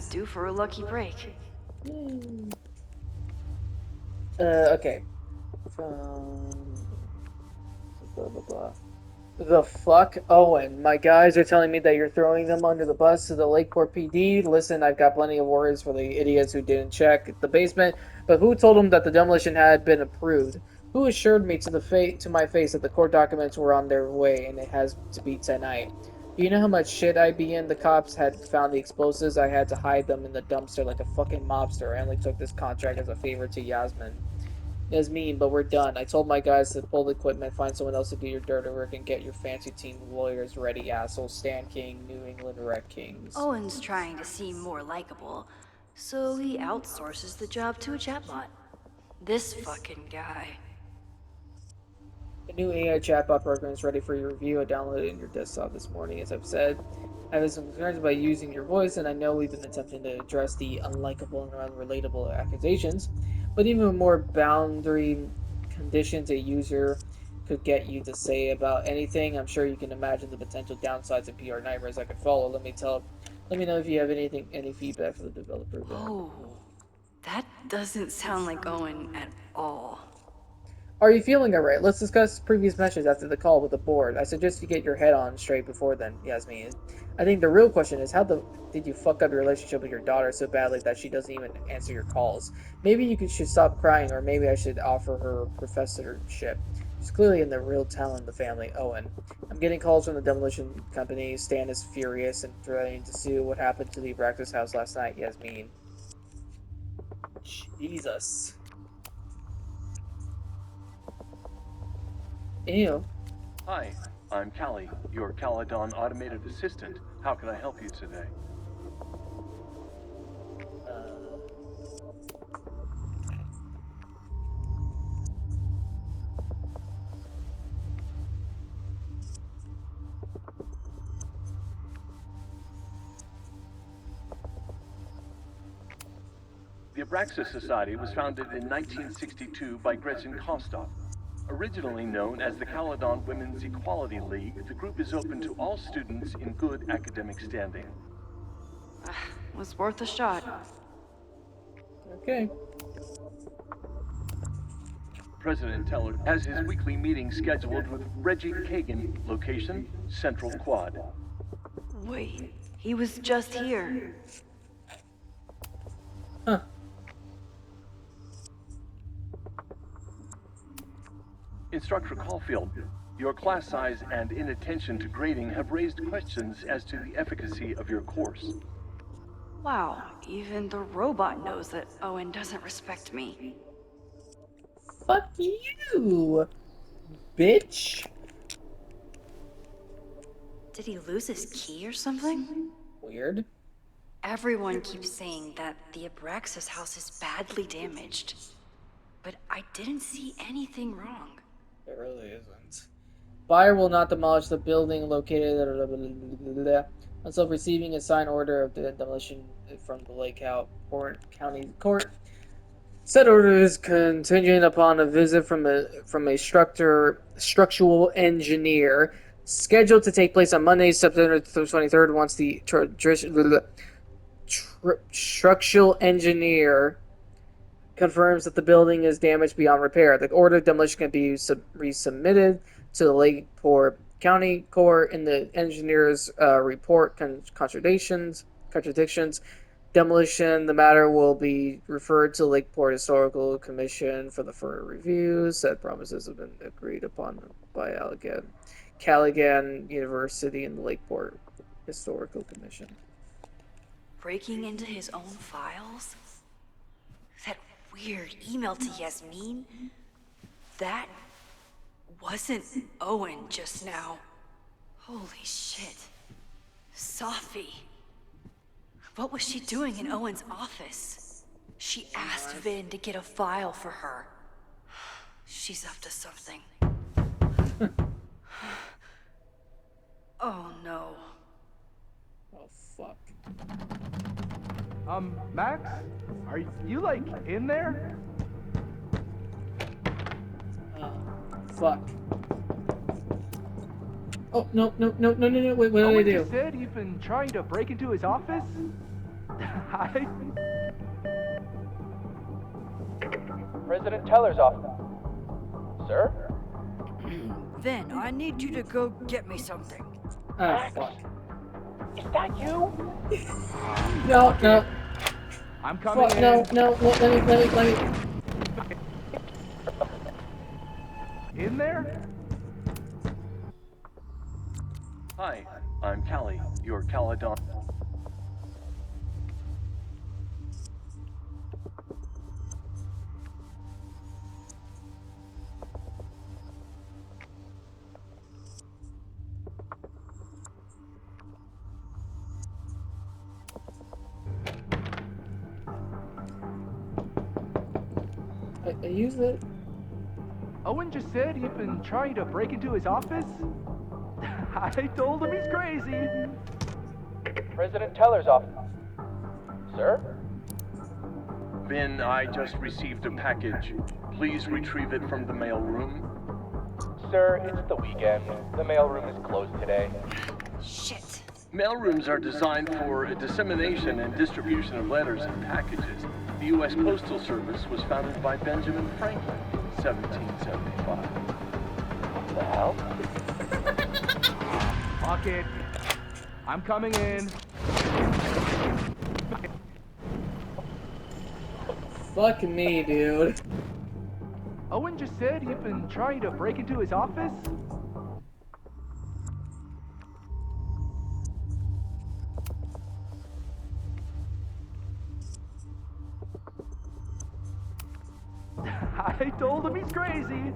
due for a lucky break. Okay. From... Blah, blah, blah. The fuck? Owen, my guys are telling me that you're throwing them under the bus to the Lakeport PD. Listen, I've got plenty of words for the idiots who didn't check the basement, but who told them that the demolition had been approved? Who assured me to my face that the court documents were on their way and it has to be tonight? Do you know how much shit I'd be in? The cops had found the explosives. I had to hide them in the dumpster like a fucking mobster. I only took this contract as a favor to Yasmin. It's mean, but we're done. I told my guys to pull the equipment, find someone else to do your dirty work, and get your fancy team of lawyers ready, asshole. Stan King, New England Red Kings. Owen's trying to seem more likable, so he outsources the job to a chatbot. This fucking guy. The new AI chatbot program is ready for your review. I downloaded it in your desktop this morning, as I've said. I have some concerns about using your voice, and I know we've been attempting to address the unlikable and unrelatable accusations, but even more boundary conditions a user could get you to say about anything. I'm sure you can imagine the potential downsides and PR nightmares that could follow. Let me know if you have any feedback for the developer. Oh, that doesn't sound like Owen at all. Are you feeling alright? Let's discuss previous mentions after the call with the board. I suggest you get your head on straight before then, Yasmin. I think the real question is did you fuck up your relationship with your daughter so badly that she doesn't even answer your calls? Maybe should stop crying, or maybe I should offer her a professorship. She's clearly in the real talent in the family, Owen. I'm getting calls from the demolition company. Stan is furious and threatening to sue. What happened to the Abraxas house last night, Yasmin? Jesus. Ew. Hi, I'm Callie, your Caledon automated assistant. How can I help you today? The Abraxas Society was founded in 1962 by Gretchen Kostov. Originally known as the Caledon Women's Equality League, the group is open to all students in good academic standing. Was worth a shot. Okay. President Teller has his weekly meeting scheduled with Reggie Kagan, location, Central Quad. Wait, he was just here. Huh. Instructor Caulfield, your class size and inattention to grading have raised questions as to the efficacy of your course. Wow, even the robot knows that Owen doesn't respect me. Fuck you, bitch. Did he lose his key or something? Weird. Everyone keeps saying that the Abraxas house is badly damaged, but I didn't see anything wrong. It really isn't. Buyer will not demolish the building located until receiving a signed order of the demolition from the Lake County Court. Said order is contingent upon a visit from a structural engineer, scheduled to take place on Monday, September 23rd. Once the structural engineer confirms that the building is damaged beyond repair, the order of demolition can be resubmitted to the Lakeport County Court. In the engineer's report contradictions. Demolition. The matter will be referred to Lakeport Historical Commission for the further review. Said promises have been agreed upon by Callaghan University and the Lakeport Historical Commission. Breaking into his own files? That weird email to Yasmin? That wasn't Owen just now. Holy shit. Sophie. What was she doing in Owen's office? She asked Vin to get a file for her. She's up to something. Oh no. Oh fuck. Max? Are you, like, in there? Fuck. Oh, no, wait, what did I Owen do? just said you've been trying to break into his office? I... President Teller's office. Sir? Vin, I need you to go get me something. Oh, fuck. Is that you? No, no. I'm coming Fuck, in. no, no, let me. In there? Hi, I'm Callie, your Caledon. I use it. Owen just said he'd been trying to break into his office? I told him he's crazy. President Teller's office. Sir? Vin, I just received a package. Please retrieve it from the mailroom. Sir, it's the weekend. The mailroom is closed today. Shit. Mailrooms are designed for dissemination and distribution of letters and packages. The U.S. Postal Service was founded by Benjamin Franklin in 1775. What the hell? Fuck it. I'm coming in. Fuck me, dude. Owen just said he'd been trying to break into his office? I told him he's crazy.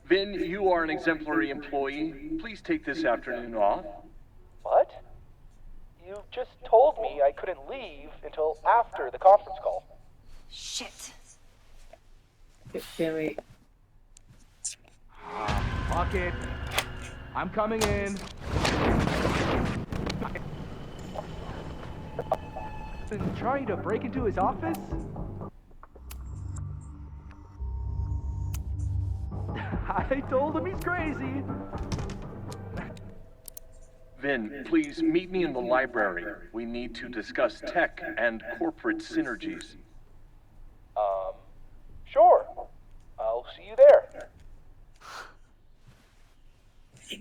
Vin, you are an exemplary employee. Please take this afternoon off. What? You just told me I couldn't leave until after the conference call. Shit. Can we? Fuck it. I'm coming in. Been trying to break into his office? I told him he's crazy. Vin, please meet me in the library. We need to discuss tech and corporate synergies. Sure. I'll see you there.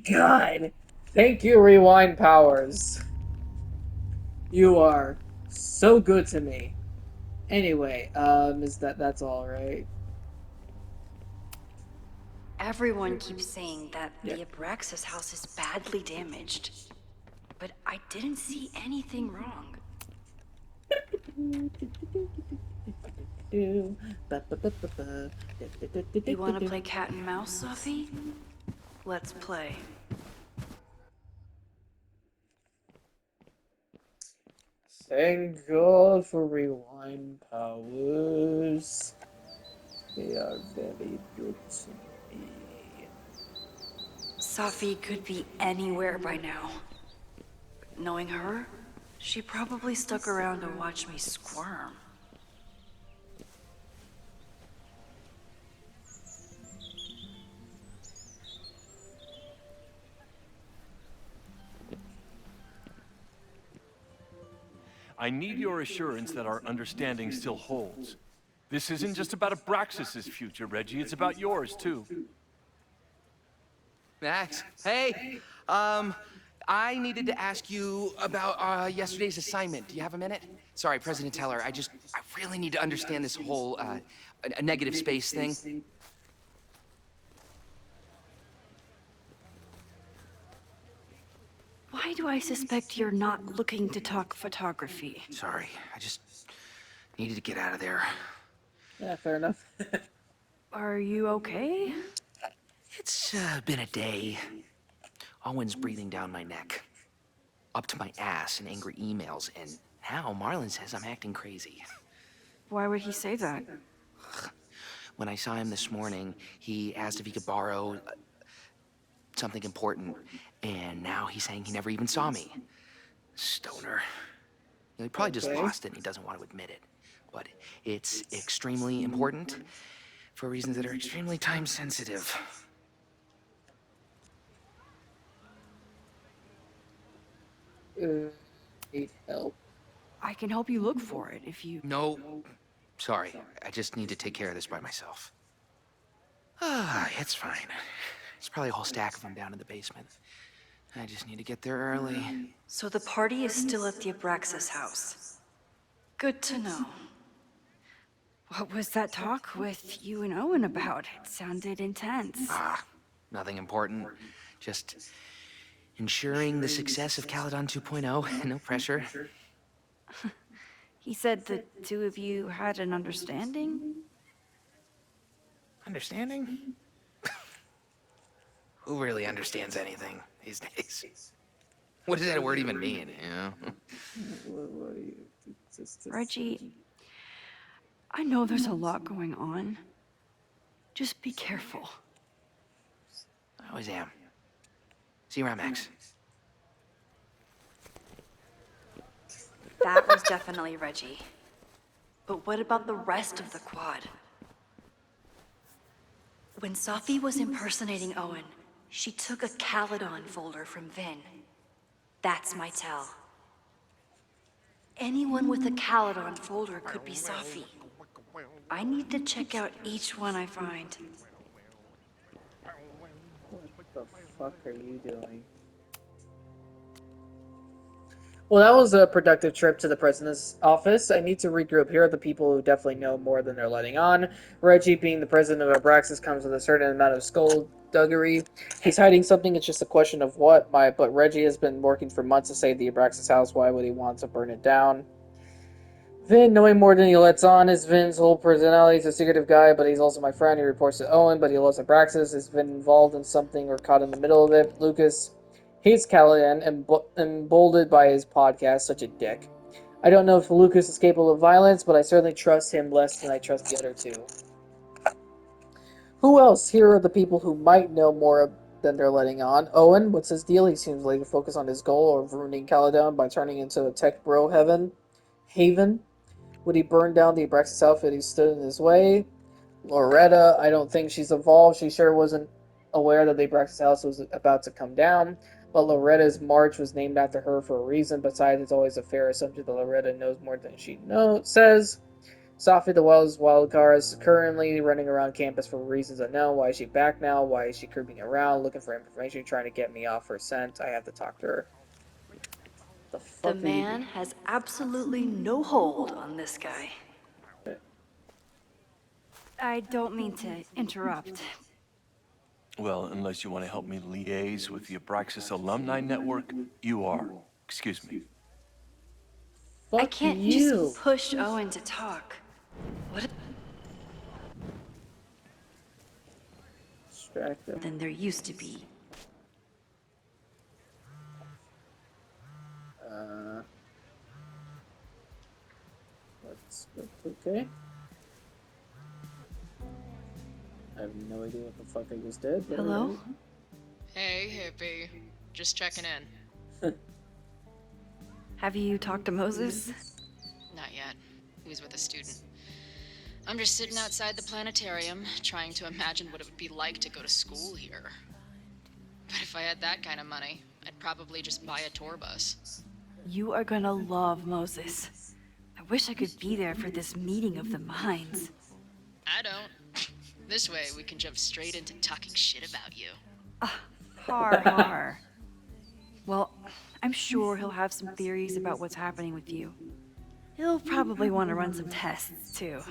God. Thank you, Rewind Powers. You are so good to me. Anyway, that's all right? Everyone keeps saying that Yeah. the Abraxas house is badly damaged. But I didn't see anything wrong. You wanna play cat and mouse, Sophie? Let's play. Thank God for Rewind Powers. They are very good to me. Sophie could be anywhere by now. Knowing her, she probably stuck around to watch me squirm. I need your assurance that our understanding still holds. This isn't just about Abraxas' future, Reggie. It's about yours, too. Max, hey, I needed to ask you about yesterday's assignment. Do you have a minute? Sorry, President Teller, I really need to understand this whole a negative space thing. Why do I suspect you're not looking to talk photography? Sorry, I just needed to get out of there. Yeah, fair enough. Are you okay? It's been a day. Owen's breathing down my neck, up to my ass in angry emails, and now Marlon says I'm acting crazy. Why would he say that? When I saw him this morning, he asked if he could borrow something important, and now he's saying he never even saw me. Stoner. He probably just Okay. lost it and he doesn't want to admit it. But it's extremely important for reasons that are extremely time sensitive. Need help. I can help you look for it if you... No, sorry. I just need to take care of this by myself. Ah, it's fine. There's probably a whole stack of them down in the basement. I just need to get there early. So the party is still at the Abraxas house. Good to know. What was that talk with you and Owen about? It sounded intense. Ah, nothing important. Just ensuring the success of Caledon 2.0. No pressure. He said the two of you had an understanding? Understanding? Who really understands anything these days? What does that word even mean, you know? What are you? Reggie, I know there's a lot going on. Just be careful. I always am. See you around, Max. That was definitely Reggie. But what about the rest of the quad? When Safi was impersonating Owen, she took a Caledon folder from Vin. That's my tell. Anyone with a Caledon folder could be Safi. I need to check out each one I find. What the fuck are you doing? Well, that was a productive trip to the president's office. I need to regroup. Here are the people who definitely know more than they're letting on. Reggie, being the president of Abraxas, comes with a certain amount of skullduggery. He's hiding something. It's just a question of what. But Reggie has been working for months to save the Abraxas house. Why would he want to burn it down? Vin, knowing more than he lets on, is Vin's whole personality. He's a secretive guy, but he's also my friend. He reports to Owen, but he loves Abraxas. Is Vin involved in something or caught in the middle of it? Lucas hates Callahan, emboldened by his podcast, such a dick. I don't know if Lucas is capable of violence, but I certainly trust him less than I trust the other two. Who else? Here are the people who might know more than they're letting on. Owen, what's his deal? He seems like to focus on his goal of ruining Caledon by turning into a tech bro haven. Would he burn down the Abraxas outfit he stood in his way? Loretta, I don't think she's involved. She sure wasn't aware that the Abraxas house was about to come down. But Loretta's march was named after her for a reason. Besides, it's always a fair assumption that Loretta knows more than she says. Safi the wild card is currently running around campus for reasons unknown. Why is she back now? Why is she creeping around, looking for information, trying to get me off her scent? I have to talk to her. The man has absolutely no hold on this guy. I don't mean to interrupt. Well, unless you want to help me liaise with the Abraxas Alumni Network, you are. Excuse me. Fuck I can't you. just push Owen to talk. What Distracted. than there used to be? Okay. I have no idea what the fuck I just did. But Hello? alright. Hey, hippie. Just checking in. Have you talked to Moses? Not yet. He was with a student. I'm just sitting outside the planetarium, trying to imagine what it would be like to go to school here. But if I had that kind of money, I'd probably just buy a tour bus. You are gonna love Moses. I wish I could be there for this meeting of the minds. I don't. This way, we can jump straight into talking shit about you. Har. Well, I'm sure he'll have some theories about what's happening with you. He'll probably want to run some tests, too.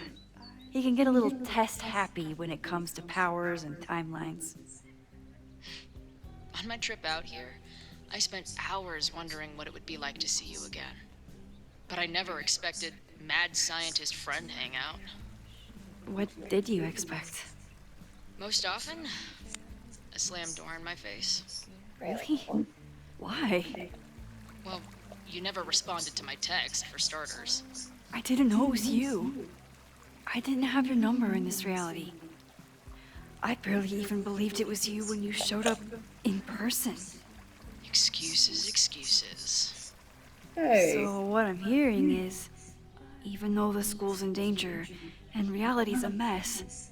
He can get a little test happy when it comes to powers and timelines. On my trip out here, I spent hours wondering what it would be like to see you again. But I never expected mad scientist friend hangout. What did you expect? Most often, a slammed door in my face. Really? Why? Well, you never responded to my text, for starters. I didn't know it was you. I didn't have your number in this reality. I barely even believed it was you when you showed up in person. Excuses, excuses. Hey. So what I'm hearing is, even though the school's in danger and reality's a mess,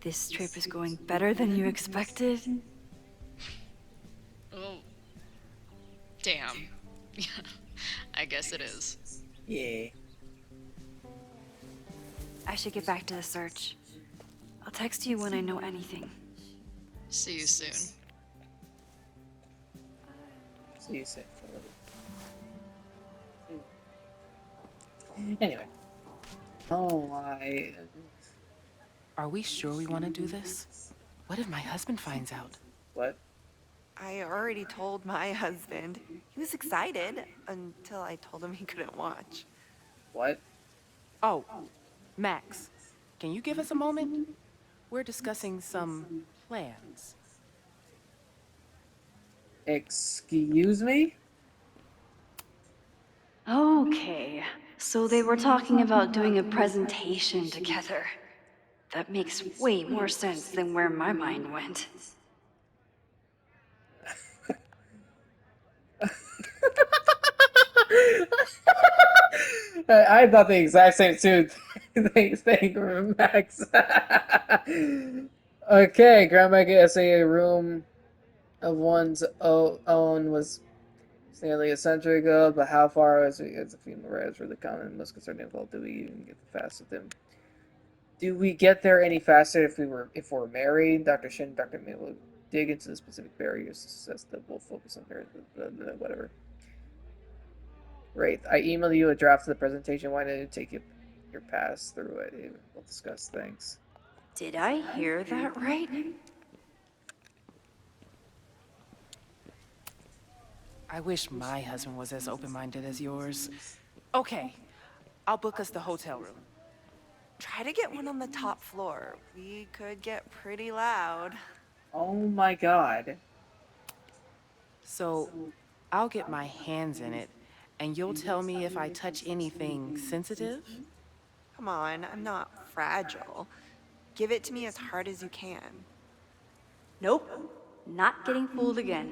this trip is going better than you expected? Oh. Damn. Yeah, I guess it is. Yeah. I should get back to the search. I'll text you when I know anything. See you soon. See you soon. Anyway. Oh my. Are we sure we want to do this? What if my husband finds out? What? I already told my husband. He was excited until I told him he couldn't watch. What? Oh, Max, can you give us a moment? We're discussing some plans. Excuse me? Okay, so they were talking about doing a presentation together. That makes way more sense than where my mind went. I thought the exact same thing from Max. Okay, Grandma gets a room of one's own was nearly a century ago, but how far is a female rights really common? Most concerning of all, do we even get the fast with them? Do we get there any faster if we're married? Dr. Shin and Dr. May will dig into the specific barriers to success that will focus on whatever. Great. I emailed you a draft of the presentation. Why didn't you take your pass through it? We'll discuss things. Did I hear that right? I wish my husband was as open-minded as yours. Okay, I'll book us the hotel room. Try to get one on the top floor. We could get pretty loud. Oh my god. So, I'll get my hands in it, and you'll tell me if I touch anything sensitive? Come on, I'm not fragile. Give it to me as hard as you can. Nope. Not getting fooled again.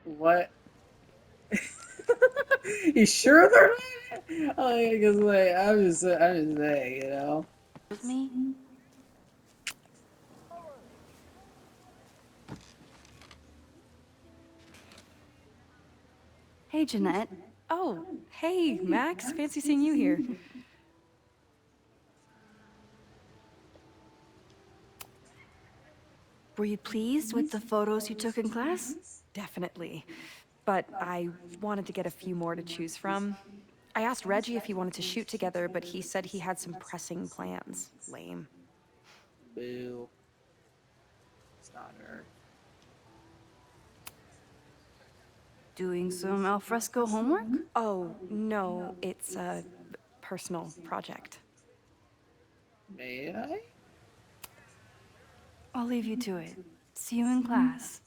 What? You sure they're not? Oh, yeah, because like I'm just saying, you know. With me? Hey, Jeanette. Oh, hey, Max. Fancy seeing you here. Were you pleased with the photos you took in class? Definitely. But I wanted to get a few more to choose from. I asked Reggie if he wanted to shoot together, but he said he had some pressing plans. Lame. Boo. It's not her. Doing some alfresco homework? Oh, no, it's a personal project. May I? I'll leave you to it. See you in class.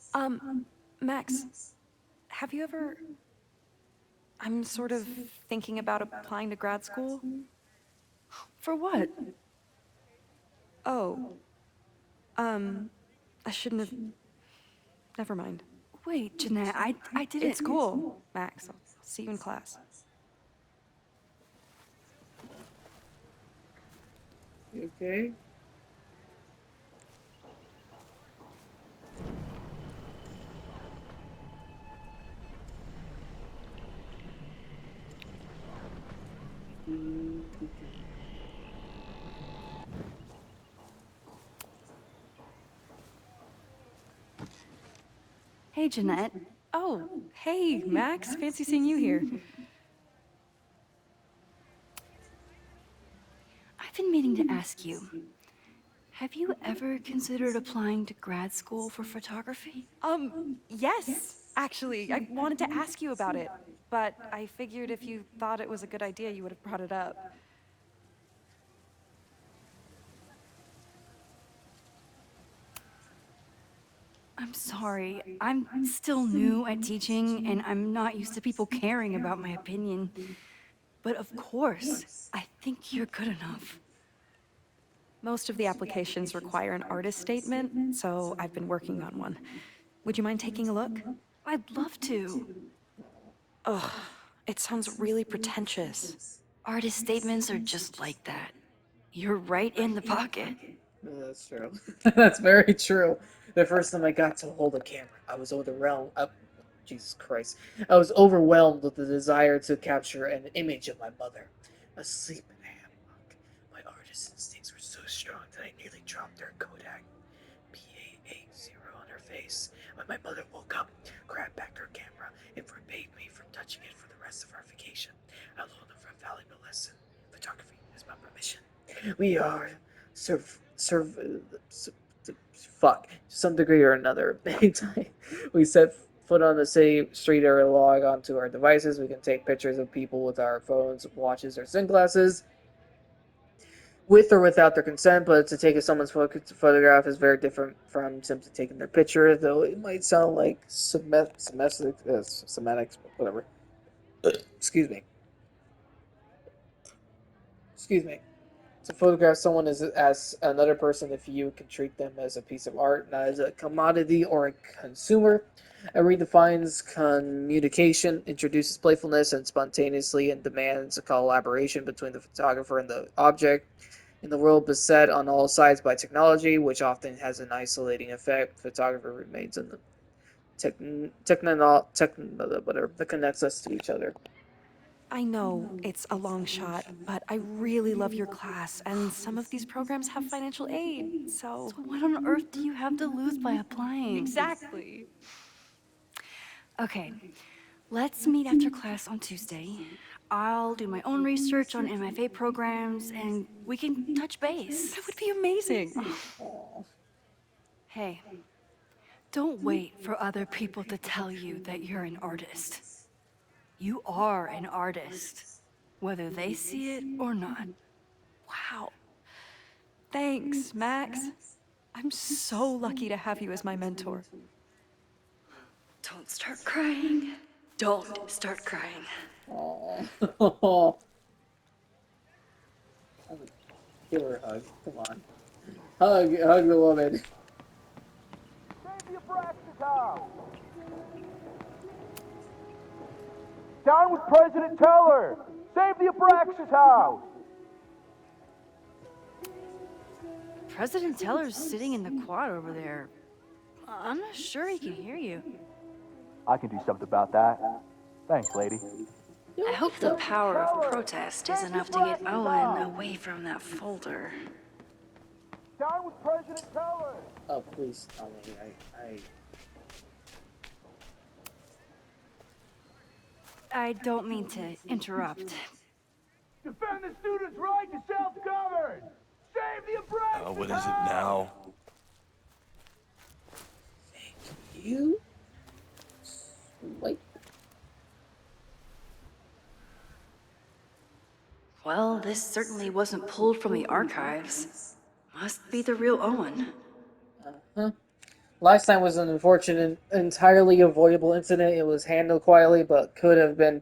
Max, have you ever... I'm sort of thinking about applying to grad school. For what? Oh. I shouldn't have... Never mind. Wait, Jeanette, I didn't... It's cool, Max. I'll see you in class. You okay? Hey, Jeanette. Oh, hey, Max. Fancy seeing you here. I've been meaning to ask you. Have you ever considered applying to grad school for photography? Yes. Actually, I wanted to ask you about it, but I figured if you thought it was a good idea, you would have brought it up. I'm sorry. I'm still new at teaching, and I'm not used to people caring about my opinion. But of course, I think you're good enough. Most of the applications require an artist statement, so I've been working on one. Would you mind taking a look? I'd love to. Ugh, it sounds really pretentious. Artist statements are just like that. You're right in the pocket. That's true. That's very true. The first time I got to hold a camera, I was overwhelmed. Jesus Christ. I was overwhelmed with the desire to capture an image of my mother, asleep in a hammock. My artist instincts were so strong that I nearly dropped her Kodak PA80 on her face. When my mother woke up, grabbed back her camera, and forbade me from touching it for the rest of our vacation. I learned a valuable lesson. Photography is my permission. We are fuck, to some degree or another. Anytime we set foot on the city street or log onto our devices, we can take pictures of people with our phones, watches, or sunglasses, with or without their consent. But to take someone's photograph is very different from simply taking their picture, though it might sound like semantics, whatever. Excuse me. Excuse me. To photograph someone as another person if you can treat them as a piece of art, not as a commodity or a consumer. It redefines communication, introduces playfulness and spontaneously, and demands a collaboration between the photographer and the object. In the world beset on all sides by technology, which often has an isolating effect, photography remains in the whatever that connects us to each other. I know it's a long shot, but I really love your class, and some of these programs have financial aid, so... So what on earth do you have to lose by applying? Exactly. Okay, let's meet after class on Tuesday. I'll do my own research on MFA programs, and we can touch base. That would be amazing. Hey, don't wait for other people to tell you that you're an artist. You are an artist, whether they see it or not. Wow. Thanks, Max. I'm so lucky to have you as my mentor. Don't start crying. Don't start crying. Oh. Give her a hug. Come on. Hug the woman. Save the Abraxas house! Down with President Teller! Save the Abraxas house! President Teller's sitting in the quad over there. I'm not sure he can hear you. I can do something about that. Thanks, lady. I hope the power of protest is enough to get Owen away from that folder. Down with President Teller! Oh, please tell me. I don't mean to interrupt. Defend the students' right to self-govern! Save the Abraxas What is it now? Thank you. Wait. Well, this certainly wasn't pulled from the archives. Must be the real Owen. Uh-huh. Last time was an unfortunate, entirely avoidable incident. It was handled quietly, but could have been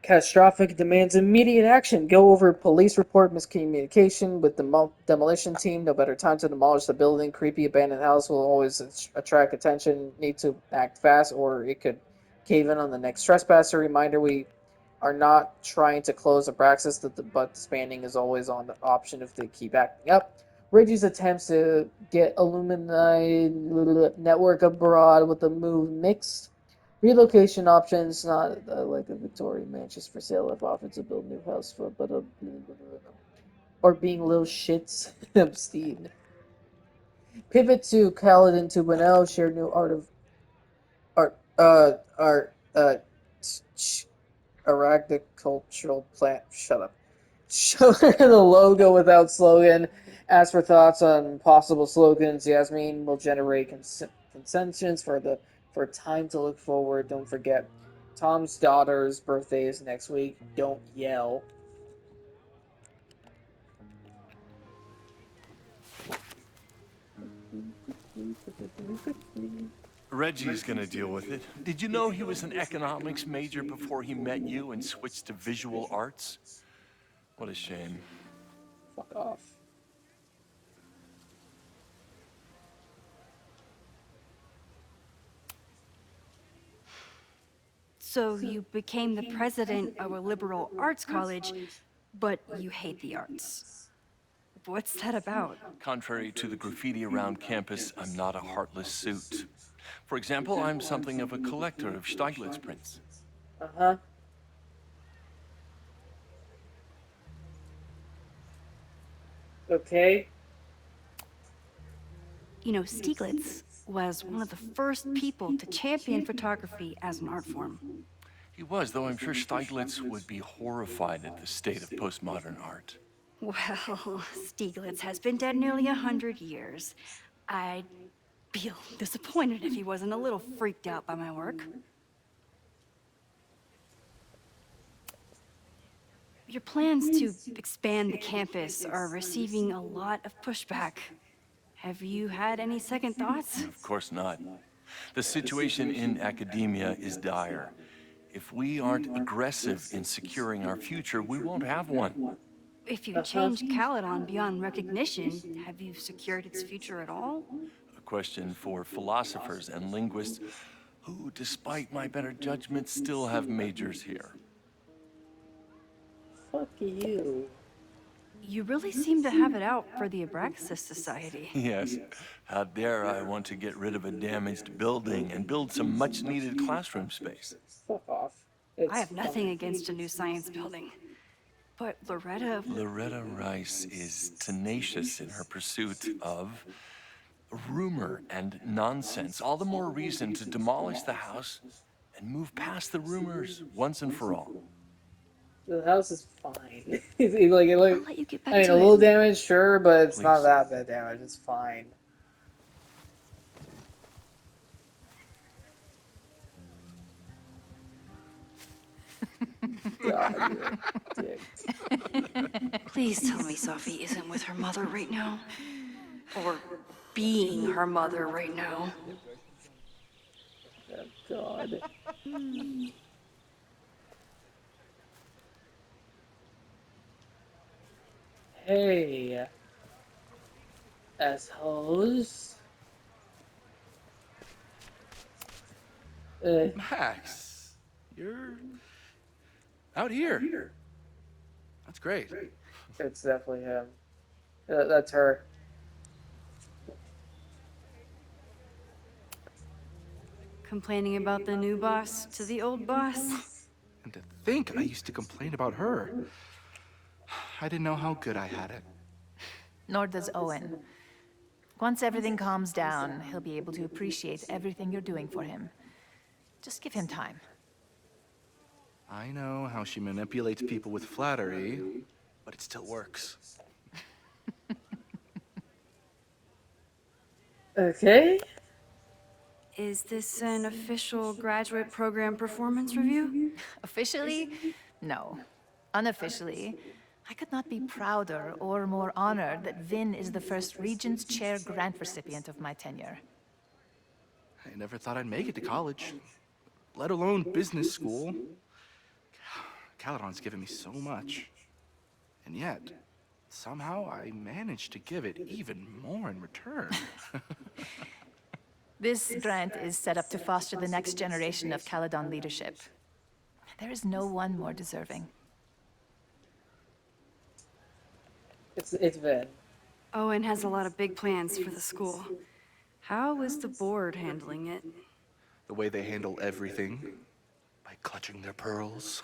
catastrophic. Demands immediate action. Go over police report miscommunication with the demolition team. No better time to demolish the building. Creepy abandoned house will always attract attention. Need to act fast, or it could cave in on the next trespasser. Reminder: we are not trying to close Abraxas, but disbanding is always on the option if they keep acting up. Reggie's attempts to get Illuminati network abroad with the move mixed. Relocation options, not like a Victorian mansion for sale if offered to build new house for, but or being little shits. Epstein. Pivot to Kaladin 2.0, share new arachnocultural plant. Shut up. Show the logo without slogan. Ask for thoughts on possible slogans. Yasmin will generate consensus for time to look forward. Don't forget, Tom's daughter's birthday is next week. Don't yell. Reggie's gonna deal with it. Did you know he was an economics major before he met you and switched to visual arts? What a shame. Fuck off. So you became the president of a liberal arts college, but you hate the arts. What's that about? Contrary to the graffiti around campus, I'm not a heartless suit. For example, I'm something of a collector of Stieglitz prints. Uh-huh. Okay. You know, Stieglitz was one of the first people to champion photography as an art form. He was, though I'm sure Stieglitz would be horrified at the state of postmodern art. Well, Stieglitz has been dead nearly 100 years. I'd feel disappointed if he wasn't a little freaked out by my work. Your plans to expand the campus are receiving a lot of pushback. Have you had any second thoughts? Of course not. The situation in academia is dire. If we aren't aggressive in securing our future, we won't have one. If you change Caledon beyond recognition, have you secured its future at all? A question for philosophers and linguists who, despite my better judgment, still have majors here. Fuck you. You really seem to have it out for the Abraxas Society. Yes. How dare I want to get rid of a damaged building and build some much-needed classroom space. Fuck off. I have nothing against a new science building. But Loretta Rice is tenacious in her pursuit of rumor and nonsense. All the more reason to demolish the house and move past the rumors once and for all. The house is fine. Like, I'll let you get back I mean, to a it. little damage, sure, but it's not Please. that bad damage. It's fine. God, you're a dick. Please tell me Sophie isn't with her mother right now. Or being her mother right now. Oh, God. Hey, assholes. Max, you're out here. That's great. It's definitely him. That's her. Complaining about the new boss to the old boss? And to think I used to complain about her. I didn't know how good I had it. Nor does Owen. Once everything calms down, he'll be able to appreciate everything you're doing for him. Just give him time. I know how she manipulates people with flattery, but it still works. Okay. Is this an official graduate program performance review? Officially? No. Unofficially, I could not be prouder or more honored that Vin is the first Regents Chair grant recipient of my tenure. I never thought I'd make it to college, let alone business school. Caledon's given me so much. And yet, somehow I managed to give it even more in return. This grant is set up to foster the next generation of Caledon leadership. There is no one more deserving. It's Vin. Owen has a lot of big plans for the school. How is the board handling it? The way they handle everything, by clutching their pearls.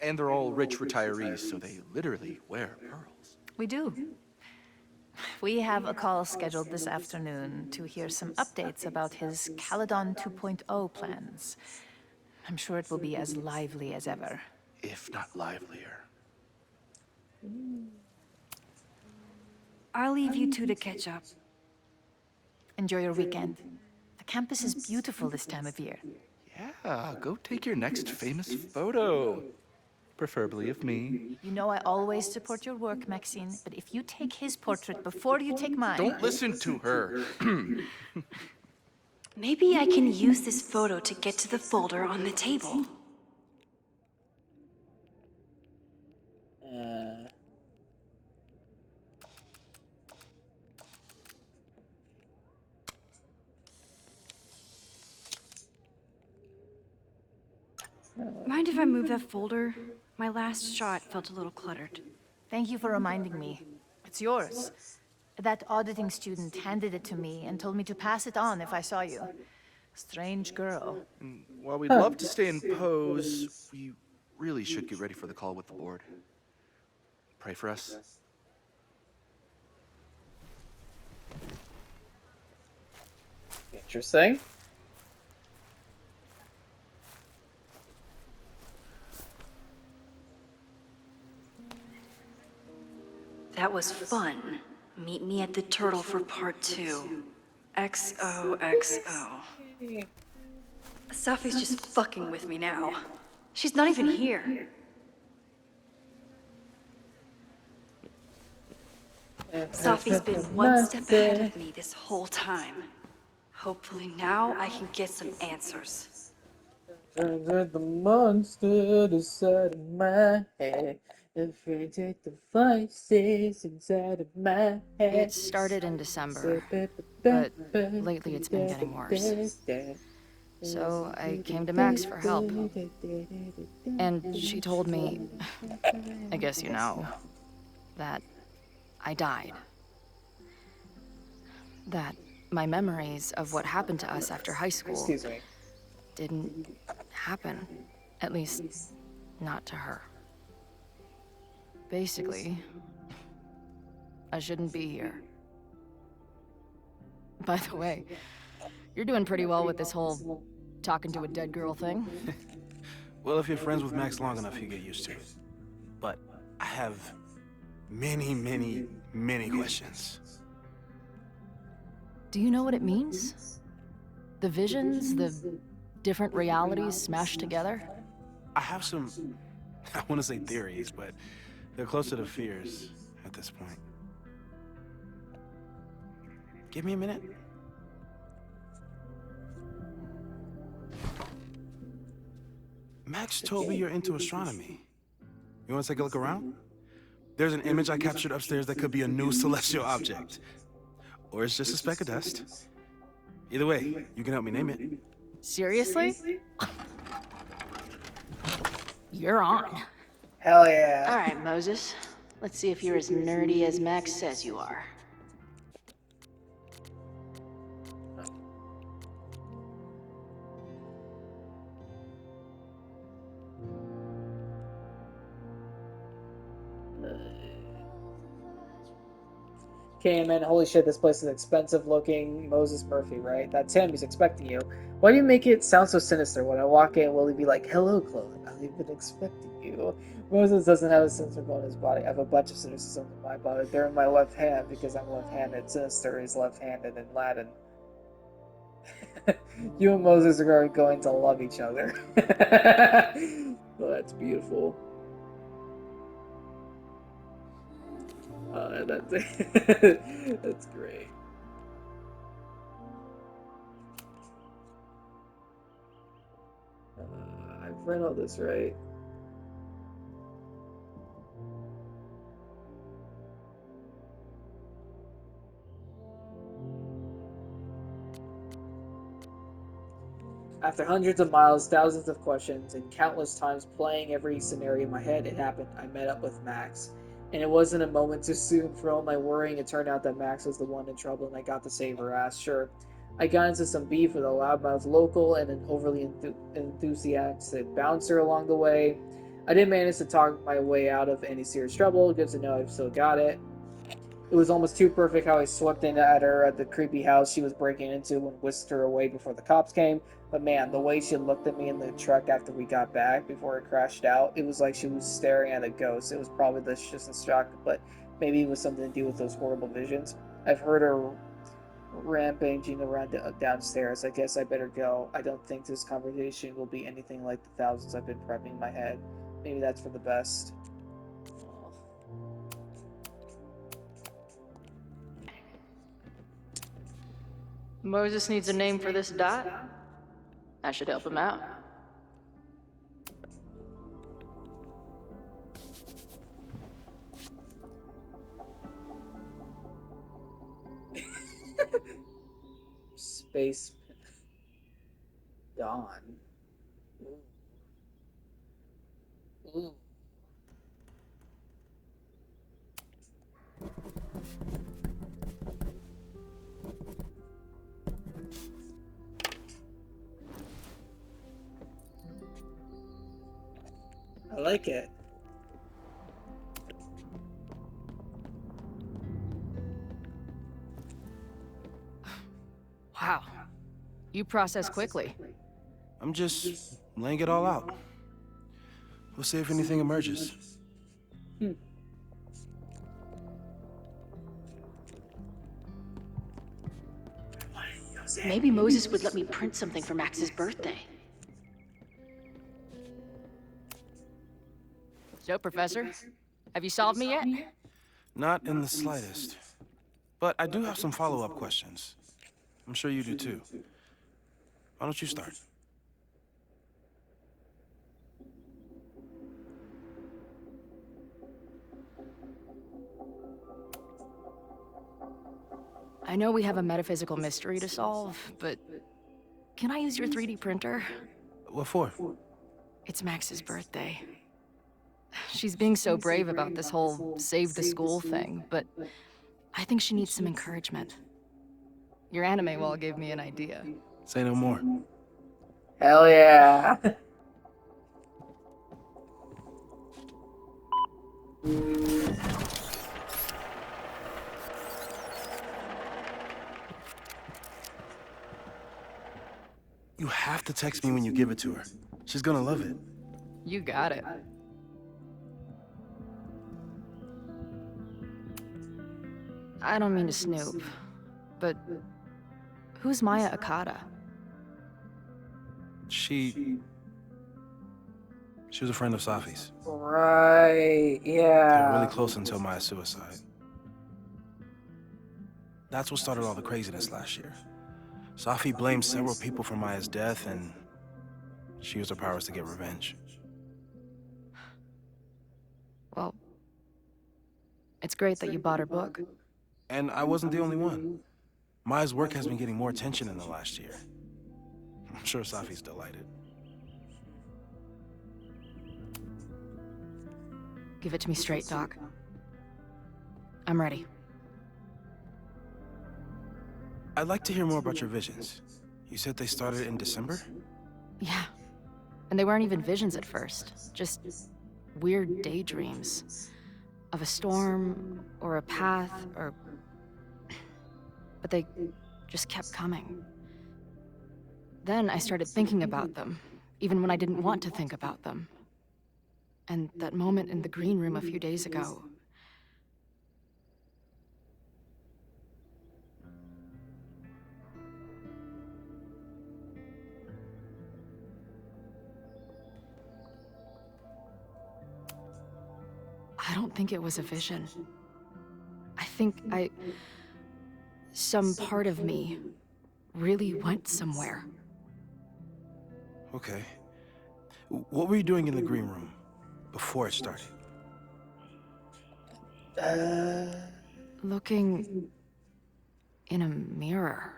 And they're all rich retirees, so they literally wear pearls. We do. We have a call scheduled this afternoon to hear some updates about his Caledon 2.0 plans. I'm sure it will be as lively as ever. If not livelier. I'll leave you two to catch up. Enjoy your weekend. The campus is beautiful this time of year. Yeah, go take your next famous photo. Preferably of me. You know I always support your work, Maxine, but if you take his portrait before you take mine... Don't listen to her. Maybe I can use this photo to get to the folder on the table. Mind if I move that folder? My last shot felt a little cluttered. Thank you for reminding me. It's yours. That auditing student handed it to me and told me to pass it on if I saw you. Strange girl. And while we'd love to stay in pose, we really should get ready for the call with the board. Pray for us. Interesting. That was fun. Meet me at the Turtle for part 2. XOXO. Safi's just fucking with me now. She's not even here. Safi's been one step ahead of me this whole time. Hopefully now I can get some answers. The monster inside of my head. Afraid to take the voices inside of my head. It started in December, but lately it's been getting worse. So I came to Max for help. And she told me, I guess you know, that I died. That my memories of what happened to us after high school didn't happen. At least, not to her. Basically, I shouldn't be here. By the way, you're doing pretty well with this whole talking to a dead girl thing. Well, if you're friends with Max long enough, you get used to it. But I have many, many, many questions. Do you know what it means? The visions, the different realities smashed together? I have some, I want to say theories, but they're closer to fears at this point. Give me a minute. Max told me you're into astronomy. You want to take a look around? There's an image I captured upstairs that could be a new celestial object. Or it's just a speck of dust. Either way, you can help me name it. Seriously? You're on. Hell yeah. All right, Moses. Let's see if you're as nerdy as Max says you are. Came in, holy shit, this place is expensive looking. Moses Murphy, right? That's him, he's expecting you. Why do you make it sound so sinister? When I walk in, will he be like, hello, Chloe, I've been expecting you. Moses doesn't have a sinister bone in his body. I have a bunch of sinisters in my body. They're in my left hand because I'm left-handed. Sinister is left-handed in Latin. You and Moses are going to love each other. Well, that's beautiful. That's great. I've read all this right. After hundreds of miles, thousands of questions, and countless times playing every scenario in my head, it happened. I met up with Max. And it wasn't a moment too soon. For all my worrying, it turned out that Max was the one in trouble and I got to save her ass. Sure, I got into some beef with a loudmouth local and an overly enthusiastic bouncer along the way. I did manage to talk my way out of any serious trouble. Good to know I've still got it. It was almost too perfect how I swept in at her at the creepy house she was breaking into and whisked her away before the cops came. But man, the way she looked at me in the truck after we got back, before it crashed out, it was like she was staring at a ghost. It was probably just a shock, but maybe it was something to do with those horrible visions. I've heard her rampaging around downstairs. I guess I better go. I don't think this conversation will be anything like the thousands I've been prepping in my head. Maybe that's for the best. Moses needs a name for this dot. I should help him out. Space Dawn. Ooh. I like it. Wow. You process quickly. I'm just laying it all out. We'll see if anything emerges. Maybe Moses would let me print something for Max's birthday. So, Professor, have you solved me yet? Not in the slightest. But I do have some follow-up questions. I'm sure you do too. Why don't you start? I know we have a metaphysical mystery to solve, but can I use your 3D printer? What for? It's Max's birthday. She's being so brave about this whole save the school thing, but I think she needs some encouragement. Your anime wall gave me an idea. Say no more. Hell yeah. You have to text me when you give it to her. She's gonna love it. You got it. I don't mean to snoop, but who's Maya Akata? She was a friend of Safi's. Right, They yeah. were really close until Maya's suicide. That's what started all the craziness last year. Safi blamed several people for Maya's death, and she used her powers to get revenge. Well, it's great that you bought her book. And I wasn't the only one. Maya's work has been getting more attention in the last year. I'm sure Safi's delighted. Give it to me straight, Doc. I'm ready. I'd like to hear more about your visions. You said they started in December? Yeah. And they weren't even visions at first. Just weird daydreams. Of a storm, or a path, or... But they just kept coming. Then I started thinking about them, even when I didn't want to think about them. And that moment in the green room a few days ago... I don't think it was a vision. I think some part of me really went somewhere. Okay. What were you doing in the green room before it started? Looking in a mirror.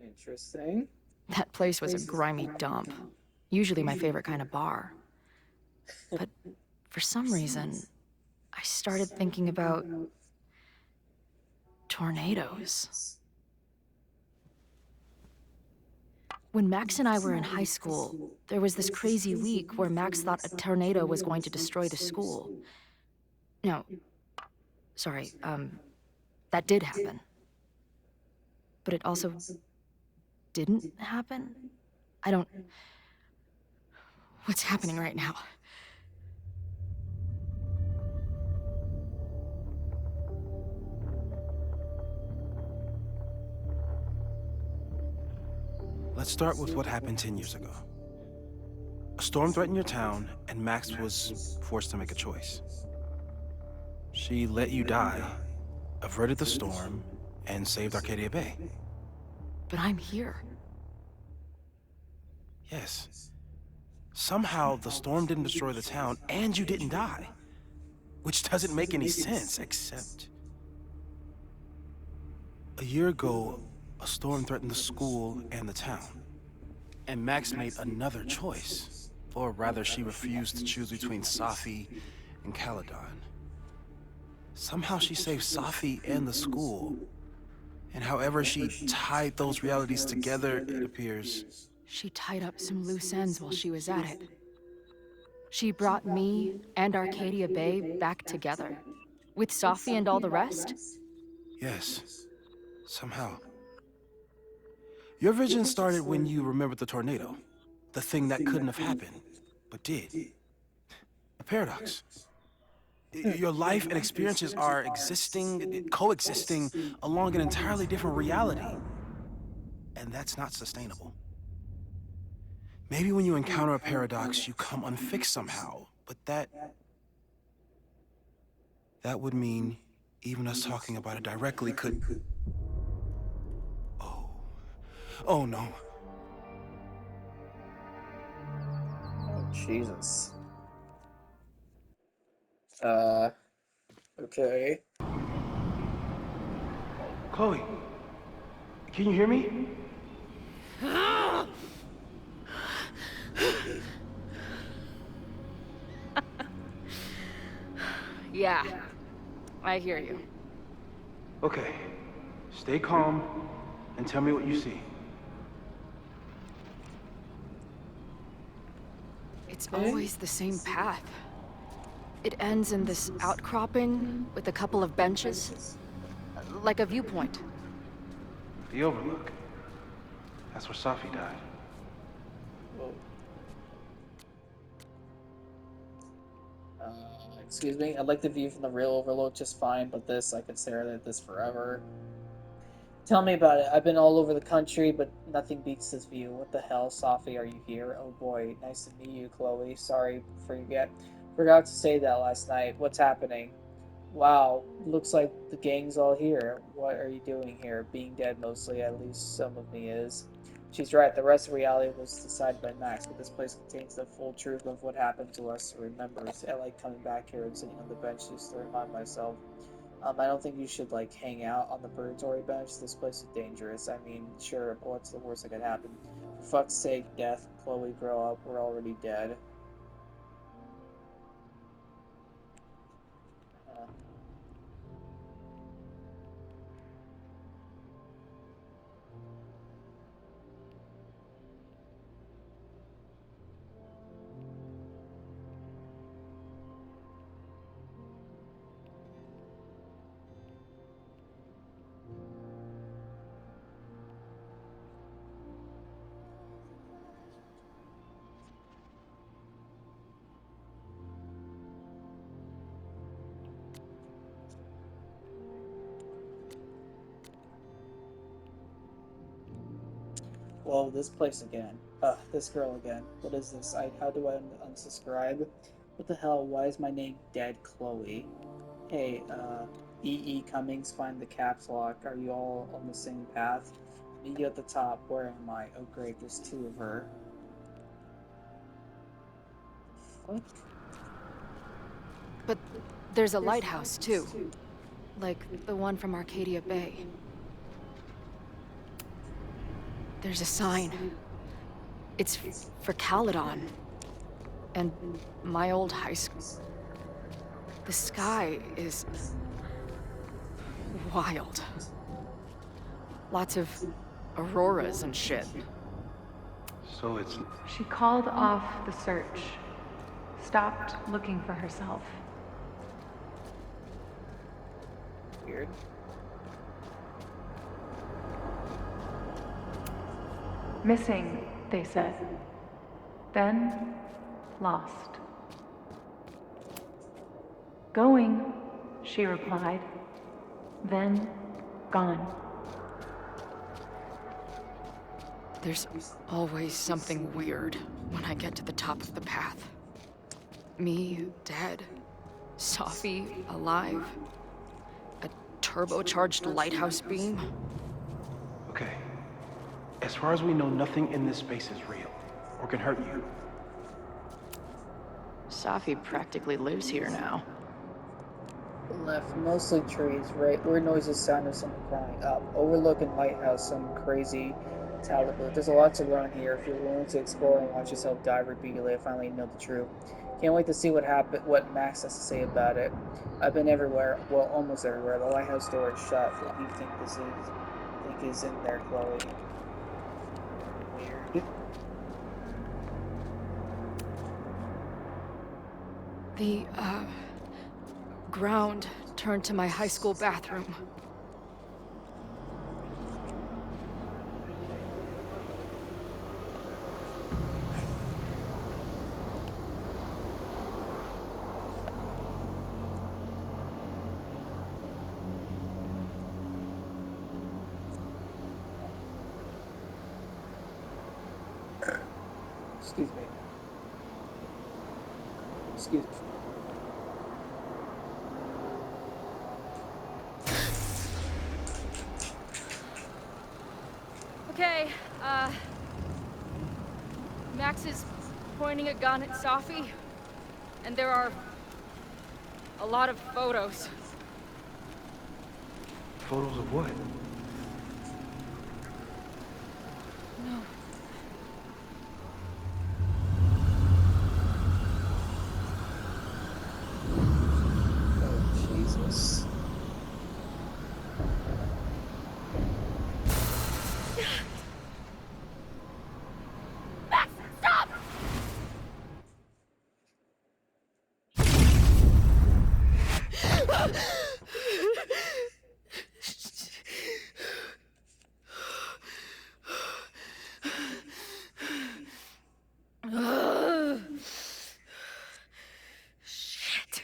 Interesting. That place was a grimy dump. Usually my favorite kind of bar. But for some reason, I started thinking about tornadoes. When Max and I were in high school, there was this crazy week where Max thought a tornado was going to destroy the school. No, sorry, that did happen. But it also didn't happen? What's happening right now? Let's start with what happened 10 years ago. A storm threatened your town, and Max was forced to make a choice. She let you die, averted the storm, and saved Arcadia Bay. But I'm here. Yes. Somehow, the storm didn't destroy the town, and you didn't die. Which doesn't make any sense, except... A year ago, a storm threatened the school and the town. And Max made another choice. Or rather, she refused to choose between Safi and Caledon. Somehow she saved Safi and the school. And however she tied those realities together, it appears... She tied up some loose ends while she was at it. She brought me and Arcadia Bay back together. With Safi and all the rest? Yes. Somehow. Your vision started when you remembered the tornado. The thing that couldn't have happened, but did. A paradox. Your life and experiences are coexisting along an entirely different reality. And that's not sustainable. Maybe when you encounter a paradox, you come unfixed somehow, but that would mean even us talking about it directly could... Oh no. Oh, Jesus. Okay. Chloe, can you hear me? Yeah, I hear you. Okay, stay calm and tell me what you see. It's always the same path. It ends in this outcropping with a couple of benches, like a viewpoint. The Overlook. That's where Safi died. Excuse me, I like the view from the real Overlook just fine, but this, I could stare at this forever. Tell me about it. I've been all over the country, but nothing beats this view. What the hell, Safi, are you here? Oh boy, nice to meet you, Chloe. Sorry, forgot to say that last night. What's happening? Wow, looks like the gang's all here. What are you doing here? Being dead mostly, at least some of me is. She's right, the rest of reality was decided by Max, but this place contains the full truth of what happened to us to remember. I like coming back here and sitting on the bench just to remind myself. I don't think you should, like, hang out on the purgatory bench. This place is dangerous. I mean, sure, but what's the worst that could happen? For fuck's sake, death. Chloe, grow up. We're already dead. Whoa, this place again. This girl again. What is this? How do I unsubscribe? What the hell? Why is my name Dead Chloe? Hey, E.E. Cummings, find the caps lock. Are you all on the same path? Meet you at the top. Where am I? Oh great, there's two of her. What? But there's a lighthouse, too. Like the one from Arcadia Bay. There's a sign. It's for Caledon. And my old high school. The sky is wild. Lots of auroras and shit. So it's... She called off the search. Stopped looking for herself. Weird. Missing, they said. Then, lost. Going, she replied. Then, gone. There's always something weird when I get to the top of the path. Me, dead. Safi, alive. A turbocharged lighthouse beam. Okay. As far as we know, nothing in this space is real, or can hurt you. Safi practically lives here now. Left, mostly trees, right where noises sound of someone crying up. Overlooking lighthouse, some crazy Talibu. There's a lot to learn here if you're willing to explore and watch yourself die repeatedly. I finally know the truth. Can't wait to see what Max has to say about it. I've been everywhere, well, almost everywhere. The lighthouse door is shut. What do you think is in there, Chloe? Weird. The, ground turned to my high school bathroom. Excuse me. Excuse me. Okay, Max is pointing a gun at Safi, and there are a lot of photos. Photos of what? No. Oh, Jesus. Max, stop! Shit.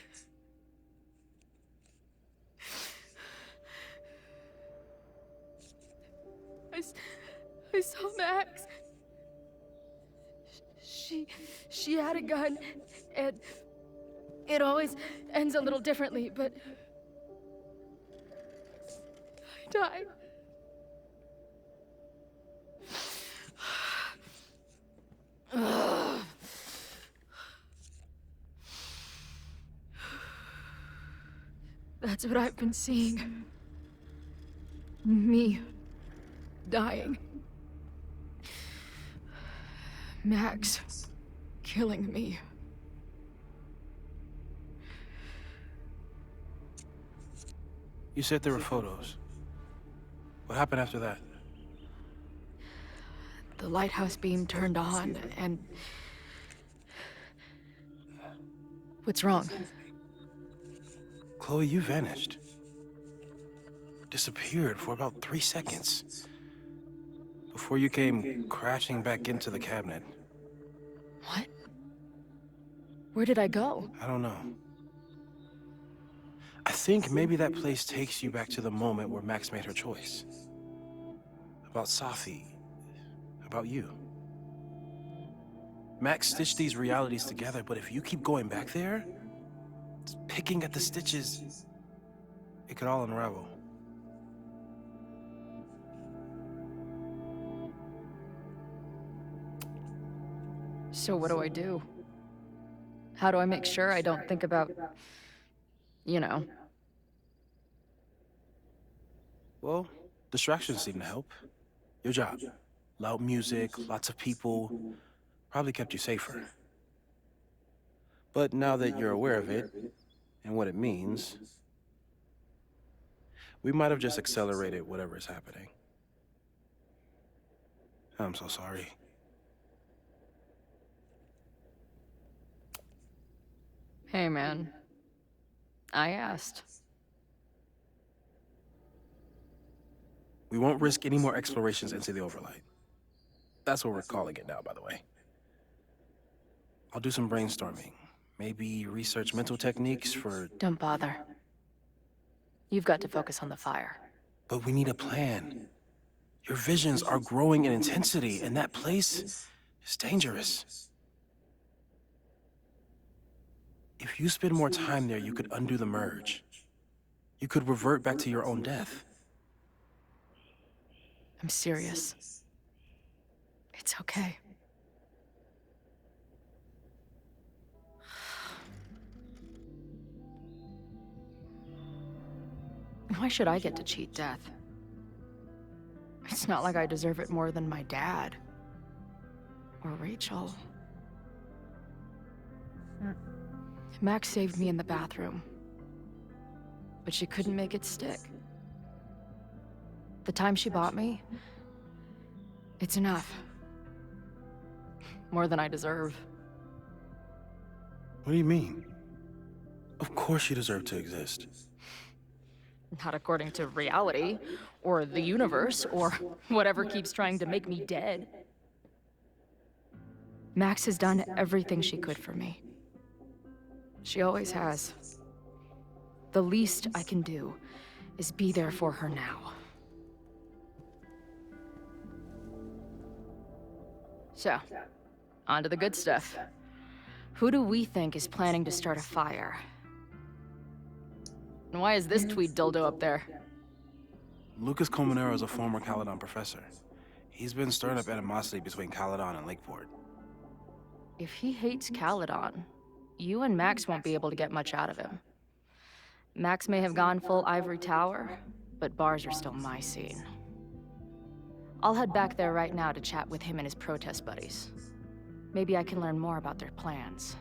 I saw Max. She had a gun, and it always ends a little differently, but I died. That's what I've been seeing. Me dying. Max killing me. You said there were photos. What happened after that? The lighthouse beam turned on, and... What's wrong? Chloe, you vanished. Disappeared for about 3 seconds. Before you came crashing back into the cabinet. What? Where did I go? I don't know. I think maybe that place takes you back to the moment where Max made her choice. About Safi. About you. Max stitched these realities together, but if you keep going back there, picking at the stitches, it could all unravel. So what do I do? How do I make sure I don't think about... you know? Well, distractions seem to help. Your job. Loud music, lots of people, probably kept you safer. But now that you're aware of it, and what it means, we might have just accelerated whatever is happening. I'm so sorry. Hey, man. I asked. We won't risk any more explorations into the Overlight. That's what we're calling it now, by the way. I'll do some brainstorming. Maybe research mental techniques for... Don't bother. You've got to focus on the fire. But we need a plan. Your visions are growing in intensity, and that place is dangerous. If you spend more time there, you could undo the merge. You could revert back to your own death. I'm serious. It's okay. Why should I get to cheat death? I It's not like I deserve it more than my dad. Or Rachel. Max saved me in the bathroom. But she couldn't make it stick. The time she bought me, it's enough. More than I deserve. What do you mean? Of course you deserve to exist. Not according to reality, or the universe, or whatever keeps trying to make me dead. Max has done everything she could for me. She always has. The least I can do is be there for her now. So, on to the good stuff. Who do we think is planning to start a fire? And why is this tweed dildo up there? Lucas Colmenero is a former Caledon professor. He's been stirring up animosity between Caledon and Lakeport. If he hates Caledon, you and Max won't be able to get much out of him. Max may have gone full Ivory Tower, but bars are still my scene. I'll head back there right now to chat with him and his protest buddies. Maybe I can learn more about their plans.